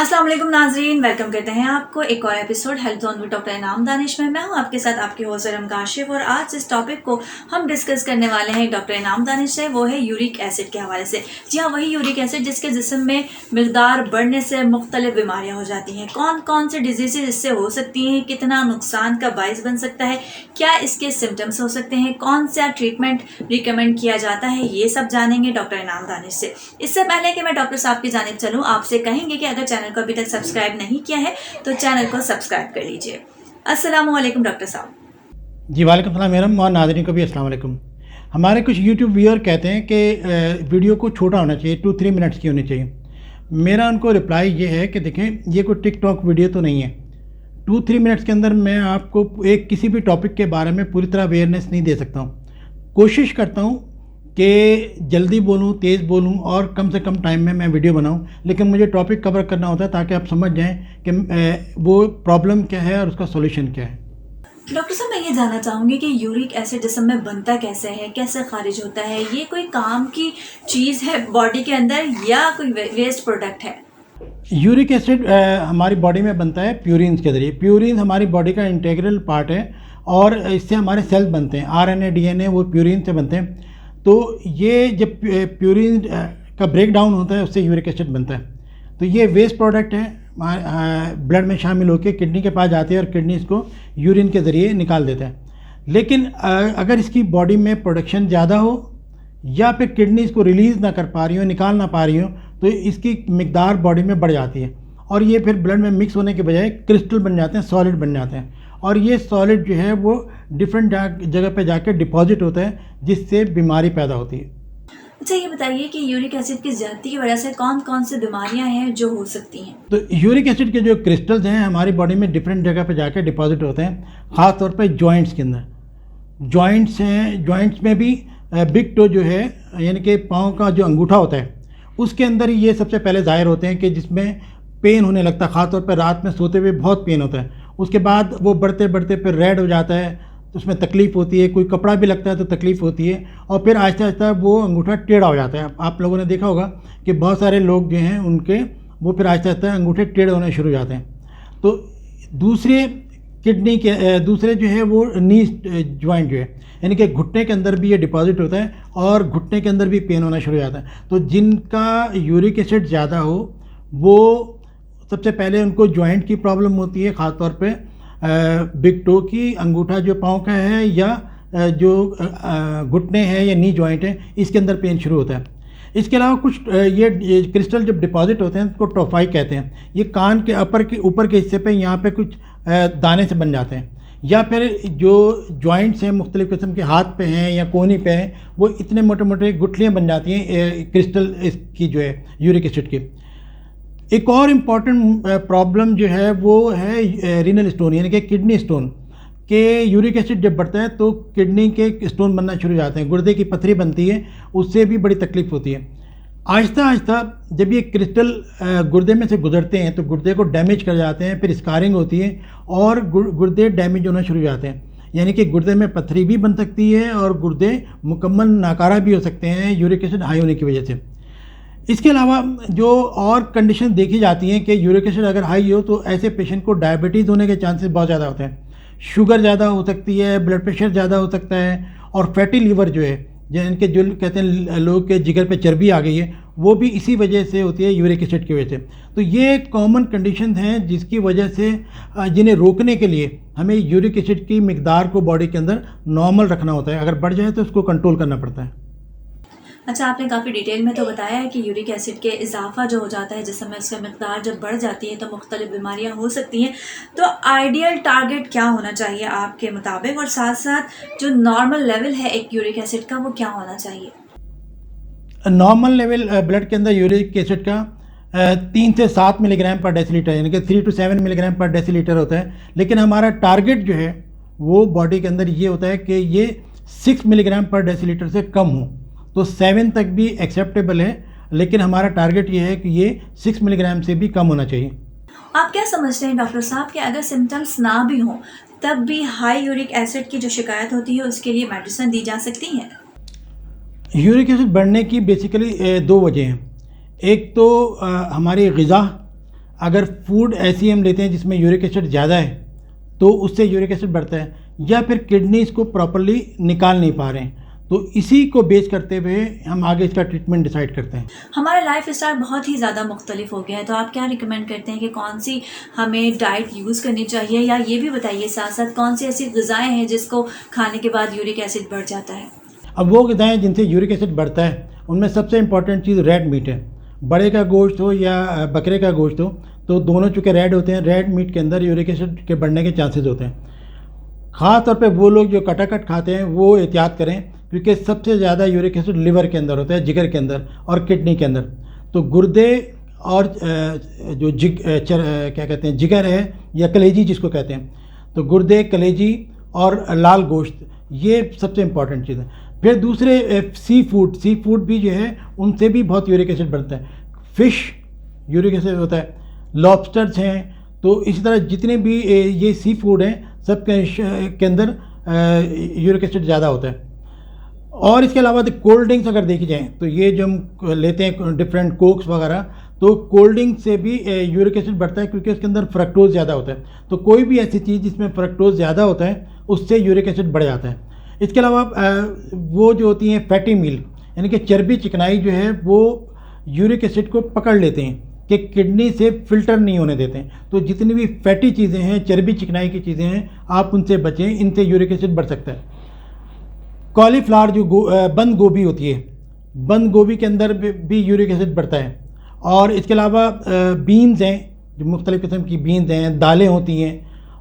अस्सलाम वालेकुम नाजरीन, वेलकम करते हैं आपको एक और episode health on with doctor इनाम दानिश में। मैं हूं आपके साथ आपकी होस्ट रम काशिफ और आज जिस टॉपिक को हम डिस्कस करने वाले हैं डॉक्टर इनाम दानिश से वो है यूरिक एसिड के हवाले से। जी हाँ, वही यूरिक एसिड जिसके जिस्म में मिकदार बढ़ने से मुख्तलिफ बीमारियाँ हो जाती हैं। कौन कौन से डिजीज़ इससे हो सकती हैं, कितना नुकसान का बाइस बन सकता है, क्या इसके सिम्टम्स हो सकते हैं, कौन सा ट्रीटमेंट रिकमेंड किया जाता है, ये सब जानेंगे डॉक्टर इनाम दानिश से। इससे पहले कि मैं डॉक्टर साहब की जानिब चलूँ, आपसे कहेंगे कि अगर चैनल को अभी तक सब्सक्राइब नहीं किया है तो चैनल को सब्सक्राइब कर लीजिए। अस्सलाम वालेकुम डॉक्टर साहब। जी वालेकुम सलाम मैडम और नाज़रीन को भी अस्सलाम वालेकुम। हमारे कुछ यूट्यूब व्यूअर कहते हैं कि वीडियो को छोटा होना चाहिए, 2-3 मिनट्स की होनी चाहिए। मेरा उनको रिप्लाई ये है कि देखें, ये कोई टिकटॉक वीडियो तो नहीं है। 2-3 मिनट्स के अंदर मैं आपको एक किसी भी टॉपिक के बारे में पूरी तरह अवेयरनेस नहीं दे सकता हूँ। कोशिश करता हूँ कि जल्दी बोलूँ, तेज़ बोलूँ और कम से कम टाइम में मैं वीडियो बनाऊँ, लेकिन मुझे टॉपिक कवर करना होता है ताकि आप समझ जाएं कि वो प्रॉब्लम क्या है और उसका सॉल्यूशन क्या है। डॉक्टर साहब, मैं ये जानना चाहूँगी कि यूरिक एसिड जिस्म में बनता कैसे है, कैसे खारिज होता है, ये कोई काम की चीज़ है बॉडी के अंदर या कोई वेस्ट प्रोडक्ट है? यूरिक एसिड हमारी बॉडी में बनता है प्यूरिन्स के ज़रिए। प्यूरिन हमारी बॉडी का इंटीग्रल पार्ट है और इससे हमारे सेल्स बनते हैं। आरएनए, डीएनए वो प्यूरिन से बनते हैं। तो ये जब प्यूरिन का ब्रेक डाउन होता है उससे यूरिक एसिड बनता है। तो ये वेस्ट प्रोडक्ट है, ब्लड में शामिल होकर किडनी के पास जाते हैं और किडनी इसको यूरिन के ज़रिए निकाल देता है। लेकिन अगर इसकी बॉडी में प्रोडक्शन ज़्यादा हो या फिर किडनी इसको रिलीज़ ना कर पा रही हो, निकाल ना पा रही हो, तो इसकी मिकदार बॉडी में बढ़ जाती है और ये फिर ब्लड में मिक्स होने के बजाय क्रिस्टल बन जाते हैं, सॉलिड बन जाते हैं। और ये सॉलिड जो है वो डिफरेंट जगह पे जाके डिपॉजिट होता है, जिससे बीमारी पैदा होती है। अच्छा, ये बताइए कि यूरिक एसिड की ज़्यादती की वजह से कौन कौन सी बीमारियां हैं जो हो सकती हैं? तो यूरिक एसिड के जो क्रिस्टल्स हैं हमारी बॉडी में डिफरेंट जगह पे जाके डिपॉजिट होते हैं, ख़ास तौर पे जॉइंट्स के अंदर। जॉइंट्स हैं, जॉइंट्स में भी बिग टो जो है यानी कि पाँव का जो अंगूठा होता है उसके अंदर ये सबसे पहले ज़ाहिर होते हैं कि जिसमें पेन होने लगता है, ख़ास तौर पर रात में सोते हुए बहुत पेन होता है। उसके बाद वो बढ़ते बढ़ते फिर रेड हो जाता है, तो उसमें तकलीफ़ होती है, कोई कपड़ा भी लगता है तो तकलीफ़ होती है और फिर आहिस्ता आहिस्ता वो अंगूठा टेढ़ा हो जाता है। आप लोगों ने देखा होगा कि बहुत सारे लोग जो हैं उनके वो फिर आहिस्ता आहिस्ता अंगूठे टेढ़े होने शुरू हो जाते हैं। तो दूसरे किडनी के दूसरे जो है वो नी जॉइंट जो है यानी कि घुटने के अंदर भी ये डिपॉजिट होता है और घुटने के अंदर भी पेन होना शुरू हो जाता है। तो जिनका यूरिक एसिड ज़्यादा हो वो सबसे पहले उनको जॉइंट की प्रॉब्लम होती है, ख़ास तौर पे बिग टो की, अंगूठा जो पाँव का है या जो घुटने हैं या नी जॉइंट है, इसके अंदर पेन शुरू होता है। इसके अलावा कुछ ये क्रिस्टल जब डिपॉजिट होते हैं उसको टोफाई कहते हैं। ये कान के ऊपर के हिस्से पे यहाँ पे कुछ दाने से बन जाते हैं, या फिर जो जॉइंट्स हैं मुख्तलिफ़ किस्म के हाथ पे हैं या कोहनी पे हैं, वो इतने मोटे मोटे गुठलियाँ बन जाती हैं क्रिस्टल इसकी जो है यूरिक एसिड की। एक और इम्पॉर्टेंट प्रॉब्लम जो है वो है रीनल स्टोन यानी कि किडनी स्टोन के। यूरिक एसिड जब बढ़ता है तो किडनी के स्टोन बनना शुरू हो जाते हैं, गुर्दे की पथरी बनती है, उससे भी बड़ी तकलीफ़ होती है। आहिस्ता आहिस्ता जब ये क्रिस्टल गुर्दे में से गुजरते हैं तो गुर्दे को डैमेज कर जाते हैं, फिर स्कारिंग होती है और गुर्दे डैमेज होना शुरू हो जाते हैं। यानी कि गुर्दे में पथरी भी बन सकती है और गुर्दे मुकम्मल नाकारा भी हो सकते हैं यूरिक एसिड हाई होने की वजह से। इसके अलावा जो और कंडीशन देखी जाती हैं कि यूरिक एसिड अगर हाई हो तो ऐसे पेशेंट को डायबिटीज़ होने के चांसेस बहुत ज़्यादा होते हैं, शुगर ज़्यादा हो सकती है, ब्लड प्रेशर ज़्यादा हो सकता है और फैटी लीवर जो है जिनके जो कहते हैं लोग के जिगर पे चर्बी आ गई है, वो भी इसी वजह से होती है, यूरिक एसिड की वजह से। तो ये कॉमन कंडीशन हैं जिसकी वजह से जिन्हें रोकने के लिए हमें यूरिक एसिड की मिकदार को बॉडी के अंदर नॉर्मल रखना होता है। अगर बढ़ जाए तो उसको कंट्रोल करना पड़ता है। अच्छा, आपने काफ़ी डिटेल में तो बताया है कि यूरिक एसिड के इजाफा जो हो जाता है जिसमें उसका मिकदार जब बढ़ जाती है तो मुख्तलिफ बीमारियां हो सकती हैं। तो आइडियल टारगेट क्या होना चाहिए आपके मुताबिक, और साथ साथ जो नॉर्मल लेवल है एक यूरिक एसिड का वो क्या होना चाहिए? नॉर्मल लेवल ब्लड के अंदर यूरिक एसिड का 3 से 7 मिलीग्राम पर डेसीलीटर यानी कि 3 to 7 मिलीग्राम पर डेसीलीटर होता है। लेकिन हमारा टारगेट जो है वो बॉडी के अंदर ये होता है कि ये 6 मिलीग्राम पर डेसीलीटर से कम हो। तो 7 तक भी एक्सेप्टेबल है, लेकिन हमारा टारगेट ये है कि ये 6 मिलीग्राम से भी कम होना चाहिए। आप क्या समझते हैं डॉक्टर साहब कि अगर सिम्टम्स ना भी हों तब भी हाई यूरिक एसिड की जो शिकायत होती है उसके लिए मेडिसिन दी जा सकती है? यूरिक एसिड बढ़ने की बेसिकली 2 वजह हैं। एक तो हमारी ग़िज़ा अगर फूड ऐसी हम लेते हैं जिसमें यूरिक एसिड ज़्यादा है तो उससे यूरिक एसिड बढ़ता है, या फिर किडनी इसको प्रॉपरली निकाल नहीं पा रहे हैं, तो इसी को बेस करते हुए हम आगे इसका ट्रीटमेंट डिसाइड करते हैं। हमारा लाइफ स्टाइल बहुत ही ज़्यादा मुख्तलिफ हो गया है, तो आप क्या रिकमेंड करते हैं कि कौन सी हमें डाइट यूज़ करनी चाहिए, या ये भी बताइए साथ साथ कौन सी ऐसी ग़िज़ाएँ हैं जिसको खाने के बाद यूरिक एसिड बढ़ जाता है? अब वो ग़िज़ाएँ जिनसे यूरिक एसिड बढ़ता है उनमें सबसे इम्पॉर्टेंट चीज़ रेड मीट है। बड़े का गोश्त हो या बकरे का गोश्त हो, तो दोनों चूँकि रेड होते हैं, रेड मीट के अंदर यूरिक एसिड के बढ़ने के चांसेस होते हैं। ख़ास तौर पे वो लोग जो कटाकट खाते हैं वो एहतियात करें, क्योंकि सबसे ज़्यादा यूरिक एसिड लिवर के अंदर होता है, जिगर के अंदर और किडनी के अंदर। तो गुर्दे और जो क्या कहते हैं, जिगर है या कलेजी जिसको कहते हैं, तो गुर्दे, कलेजी और लाल गोश्त, ये सबसे इम्पॉर्टेंट चीज़ है। फिर दूसरे सी फूड भी जो है उनसे भी बहुत यूरिक एसिड बढ़ता है। फ़िश यूरिक एसिड होता है, लॉबस्टर्स हैं, तो इसी तरह जितने भी ये सी फूड हैं सब के अंदर यूरिक एसिड ज़्यादा होता है। और इसके अलावा कोल्ड ड्रिंक्स अगर देखी जाए तो ये जो हम लेते हैं डिफरेंट कोक्स वगैरह, तो कोल्ड ड्रिंक से भी यूरिक एसिड बढ़ता है, क्योंकि उसके अंदर फ्रक्टोज ज़्यादा होता है। तो कोई भी ऐसी चीज़ जिसमें फ्रक्टोज ज़्यादा होता है उससे यूरिक एसिड बढ़ जाता है। इसके अलावा वो जो होती हैं फैटी मील, यानी कि चर्बी चिकनाई जो है, वो यूरिक एसिड को पकड़ लेते हैं कि किडनी से फ़िल्टर नहीं होने देते हैं। तो जितनी भी फैटी चीज़ें हैं, चर्बी चिकनाई की चीज़ें हैं, आप उनसे बचें, इनसे यूरिक एसिड बढ़ सकता है। कॉलीफ्लावर जो बंद गोभी होती है, बंद गोभी के अंदर भी यूरिक एसिड बढ़ता है। और इसके अलावा बीन्स हैं, जो मुख्तलिफ़ किस्म की बीन्स हैं, दालें होती हैं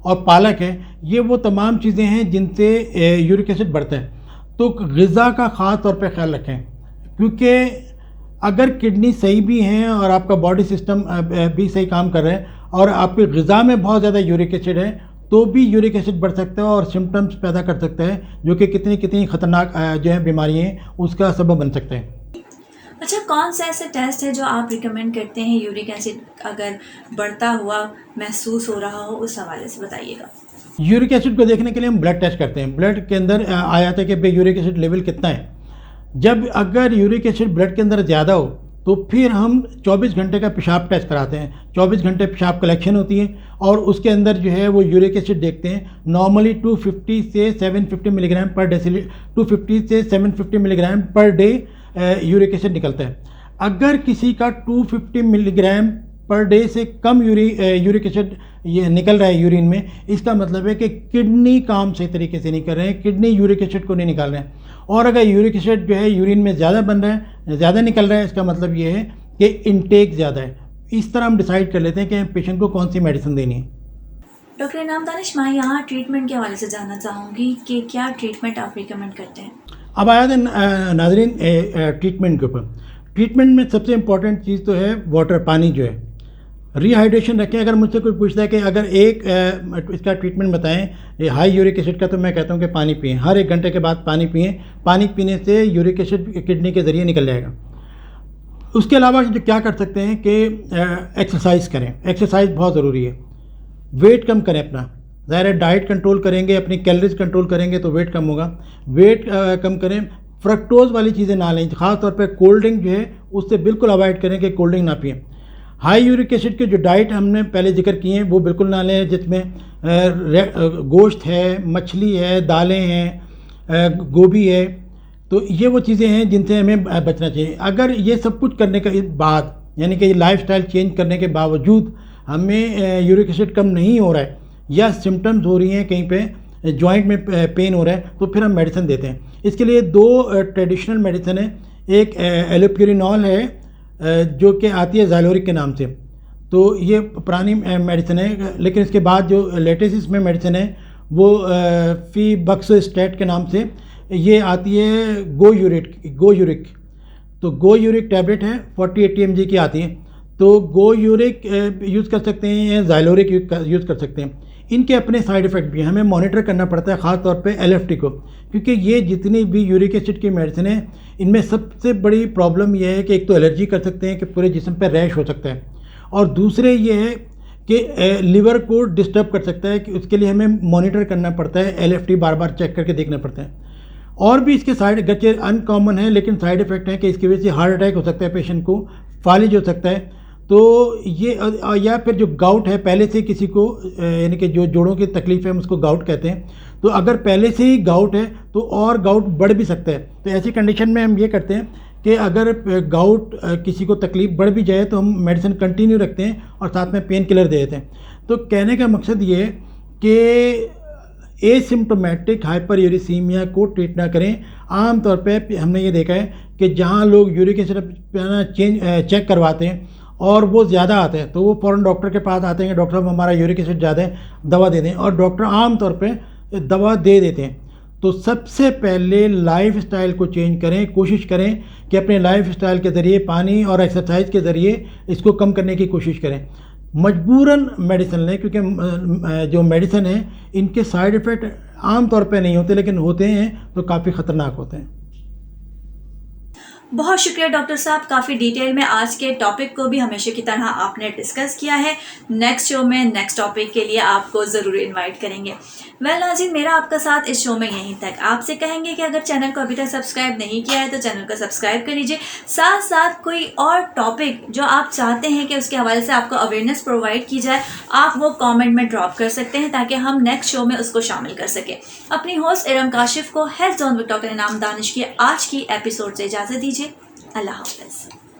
और पालक है, ये वो तमाम चीज़ें हैं जिनसे यूरिक एसिड बढ़ता है। तो ग़िज़ा का ख़ास तौर पे ख्याल रखें, क्योंकि अगर किडनी सही भी हैं और आपका बॉडी सिस्टम भी सही काम कर रहा है और आपकी ग़िज़ा में बहुत ज़्यादा यूरिक एसिड है, तो भी यूरिक एसिड बढ़ सकता है और सिम्टम्स पैदा कर सकता है, जो कि कितनी कितनी ख़तरनाक जो है बीमारियाँ हैं उसका सबब बन सकते हैं। अच्छा, कौन सा ऐसा टेस्ट है जो आप रिकमेंड करते हैं यूरिक एसिड अगर बढ़ता हुआ महसूस हो रहा हो, उस हवाले से बताइएगा। यूरिक एसिड को देखने के लिए हम ब्लड टेस्ट करते हैं। ब्लड के अंदर आ जाता है कि भाई यूरिक एसिड लेवल कितना है। जब अगर यूरिक एसिड ब्लड के अंदर ज़्यादा हो तो फिर हम 24 घंटे का पेशाब टेस्ट कराते हैं। 24 घंटे पेशाब कलेक्शन होती है और उसके अंदर जो है वो यूरिक एसिड देखते हैं। नॉर्मली 250 से 750 मिलीग्राम पर डेसिलीटर, 250 से 750 milligram per day uric acid निकलता है। अगर किसी का 250 मिलीग्राम पर डे से कम यूरिक एसिड ये निकल रहा है यूरिन में, इसका मतलब है कि किडनी काम सही तरीके से नहीं कर रहे हैं, किडनी यूरिक एसिड को नहीं निकाल रहे हैं। और अगर यूरिक एसिड जो है यूरिन में ज़्यादा बन रहा है, ज़्यादा निकल रहा है, इसका मतलब ये है कि इनटेक ज़्यादा है। इस तरह हम डिसाइड कर लेते हैं कि पेशेंट को कौन सी मेडिसिन देनी है। डॉक्टर इनाम दानिश, मैं यहाँ ट्रीटमेंट के हवाले से जानना चाहूँगी कि क्या ट्रीटमेंट आप रिकमेंड करते हैं? अब आया था नाज़रीन ट्रीटमेंट के ऊपर। ट्रीटमेंट में सबसे इम्पॉर्टेंट चीज़ तो है वाटर, पानी जो है, रिहाइड्रेशन रखें। अगर मुझसे कोई पूछता है कि अगर इसका ट्रीटमेंट बताएं हाई यूरिक एसिड का, तो मैं कहता हूं कि पानी पिएं, हर 1 घंटे के बाद पानी पिएं। पानी पीने से यूरिक एसिड किडनी के ज़रिए निकल जाएगा। उसके अलावा जो क्या कर सकते हैं कि एक्सरसाइज करें। एक्सरसाइज बहुत ज़रूरी है। वेट कम करें अपना, ज़ाहिर है डाइट कंट्रोल करेंगे, अपनी कैलोरीज कंट्रोल करेंगे तो वेट कम होगा। वेट कम करें, फ्रक्टोज़ वाली चीज़ें ना लें, ख़ास तौर पे कोल्ड ड्रिंक जो है उससे बिल्कुल अवॉइड करें कि कोल्ड ड्रिंक ना पिएं। हाई यूरिक एसिड के जो डाइट हमने पहले जिक्र किए हैं वो बिल्कुल ना लें, जिसमें गोश्त है, मछली है, दालें हैं, गोभी है, तो ये वो चीज़ें हैं जिनसे हमें बचना चाहिए। अगर ये सब कुछ करने के बाद, यानी कि लाइफस्टाइल चेंज करने के बावजूद हमें यूरिक एसिड कम नहीं हो रहा है या सिम्टम्स हो रही हैं, कहीं पे जॉइंट में पेन हो रहा है, तो फिर हम मेडिसिन देते हैं। इसके लिए 2 ट्रेडिशनल मेडिसिन है। एक एलोप्यूरिनॉल है जो कि आती है ज़ाइलोरिक के नाम से, तो ये पुरानी मेडिसिन है। लेकिन इसके बाद जो लेटेस्ट इसमें मेडिसिन है वो फीबक्सोस्टैट के नाम से ये आती है गोयूरिक। तो गोयूरिक टैबलेट है, 40-80 mg की आती है। तो गोयूरिक यूज़ कर सकते हैं या ज़ाइलोरिक यूज़ कर सकते हैं। इनके अपने साइड इफ़ेक्ट भी हैं, हमें मॉनिटर करना पड़ता है, ख़ास तौर पे LFT को, क्योंकि ये जितनी भी यूरिक एसिड की मेडिसिन है इनमें सबसे बड़ी प्रॉब्लम यह है कि एक तो एलर्जी कर सकते हैं कि पूरे जिस्म पर रैश हो सकता है, और दूसरे ये है कि लिवर को डिस्टर्ब कर सकता है, कि उसके लिए हमें मॉनिटर करना पड़ता है, LFT बार बार चेक करके देखना पड़ता है। और भी इसके साइड, गच्चे अनकॉमन है लेकिन साइड इफ़ेक्ट है कि इसकी वजह से हार्ट अटैक हो सकता है, पेशेंट को फालिज हो सकता है। तो ये या फिर जो गाउट है पहले से किसी को यानी कि जो जोड़ों की तकलीफ़ है हम उसको गाउट कहते हैं, तो अगर पहले से ही गाउट है तो और गाउट बढ़ भी सकता है। तो ऐसी कंडीशन में हम ये करते हैं कि अगर गाउट किसी को तकलीफ़ बढ़ भी जाए तो हम मेडिसिन कंटिन्यू रखते हैं और साथ में पेन किलर दे देते हैं। तो कहने का मकसद ये है कि एसिम्प्टोमेटिक हाइपरयूरिसीमिया को ट्रीट ना करें। आम तौर पे हमने ये देखा है कि जहाँ लोग यूरिक एसिड चेक करवाते हैं और वो ज़्यादा आते हैं तो वो फ़ौरन डॉक्टर के पास आते हैं कि डॉक्टर साहब हमारा यूरिक एसिड ज़्यादा है, दवा दे दें, और डॉक्टर आम तौर पे दवा दे देते हैं। तो सबसे पहले लाइफ स्टाइल को चेंज करें, कोशिश करें कि अपने लाइफ स्टाइल के ज़रिए, पानी और एक्सरसाइज के ज़रिए इसको कम करने की कोशिश करें। मजबूरन मेडिसिन लें, क्योंकि जो मेडिसिन है इनके साइड इफ़ेक्ट आम तौर पे नहीं होते, लेकिन होते हैं तो काफ़ी ख़तरनाक होते हैं। बहुत शुक्रिया डॉक्टर साहब, काफ़ी डिटेल में आज के टॉपिक को भी हमेशा की तरह आपने डिस्कस किया है। नेक्स्ट शो में नेक्स्ट टॉपिक के लिए आपको ज़रूर इनवाइट करेंगे। वेल नाज़रीन, मेरा आपका साथ इस शो में यहीं तक। आपसे कहेंगे कि अगर चैनल को अभी तक सब्सक्राइब नहीं किया है तो चैनल को सब्सक्राइब कर लीजिए। साथ साथ कोई और टॉपिक जो आप चाहते हैं कि उसके हवाले से आपको अवेयरनेस प्रोवाइड की जाए, आप वो कॉमेंट में ड्रॉप कर सकते हैं ताकि हम नेक्स्ट शो में उसको शामिल कर सकें। अपनी होस्ट इरम काशिफ को हेल्थ ऑन विद डॉक्टर इनाम दानिश की आज की एपिसोड से इजाज़त दीजिए। अल्लाह हाफ़िज़।